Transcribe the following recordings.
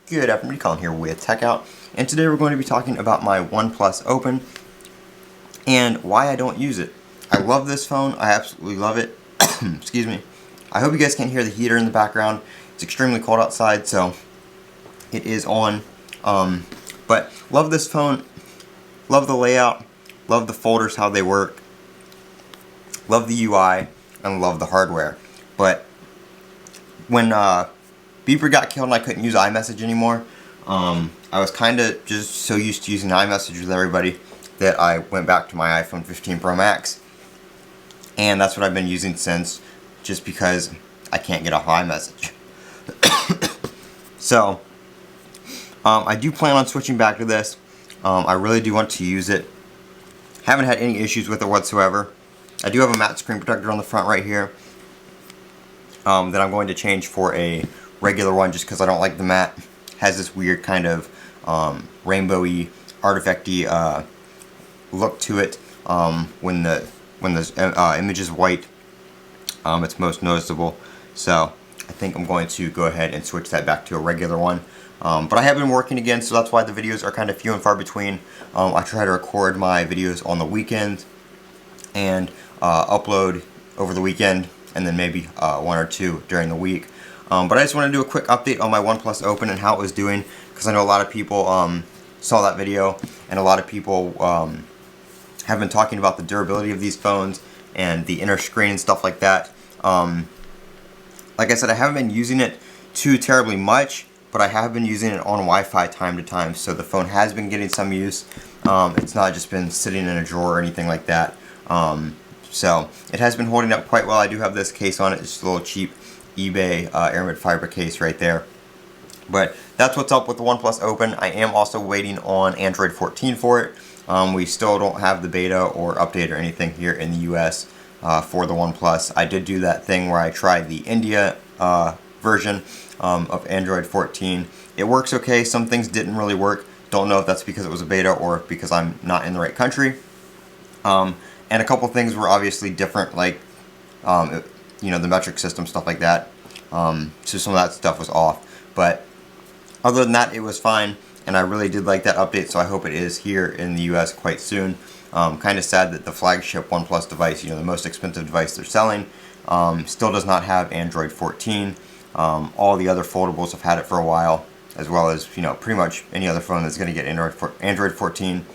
Good afternoon, Colin here with Techout, and today we're going to be talking about my OnePlus Open and why I don't use it. I love this phone, I absolutely love it. Excuse me. I hope you guys can't hear the heater in the background. It's extremely cold outside, so it is on. But love this phone, love the layout, love the folders, how they work, love the UI, and love the hardware. But when Beeper got killed and I couldn't use iMessage anymore, I was kind of just so used to using iMessage with everybody that I went back to my iPhone 15 Pro Max, and that's what I've been using since, just because I can't get off iMessage. So I do plan on switching back to this. I really do want to use it. Haven't had any issues with it whatsoever. I do have a matte screen protector on the front right here that I'm going to change for a regular one, just because I don't like the matte. Has this weird kind of rainbowy, artifacty look to it. When the image is white, it's most noticeable. So I think I'm going to go ahead and switch that back to a regular one. But I have been working again, so that's why the videos are kind of few and far between. I try to record my videos on the weekend and upload over the weekend, and then maybe one or two during the week. But I just want to do a quick update on my OnePlus Open and how it was doing, because I know a lot of people saw that video, and a lot of people have been talking about the durability of these phones and the inner screen and stuff like that. Like I said, I haven't been using it too terribly much, but I have been using it on Wi-Fi time to time, so the phone has been getting some use. It's not just been sitting in a drawer or anything like that. So it has been holding up quite well. I do have this case on it, just a little cheap eBay aramid fiber case right there. But that's what's up with the OnePlus Open. I am also waiting on Android 14 for it. We still don't have the beta or update or anything here in the US for the OnePlus. I did do that thing where I tried the India version of Android 14. It works okay. Some things didn't really work. Don't know if that's because it was a beta or because I'm not in the right country. And a couple things were obviously different, like you know, the metric system, stuff like that. So some of that stuff was off. But other than that, it was fine, and I really did like that update, so I hope it is here in the US quite soon. Kind of sad that the flagship OnePlus device, you know, the most expensive device they're selling, still does not have Android 14. All the other foldables have had it for a while, as well as, you know, pretty much any other phone that's going to get Android 14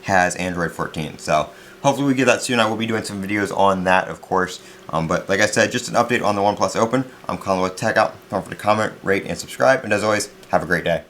has Android 14. So hopefully we get that soon. I will be doing some videos on that, of course. But like I said, just an update on the OnePlus Open. I'm Colin with Techout. Don't forget to comment, rate, and subscribe. And as always, have a great day.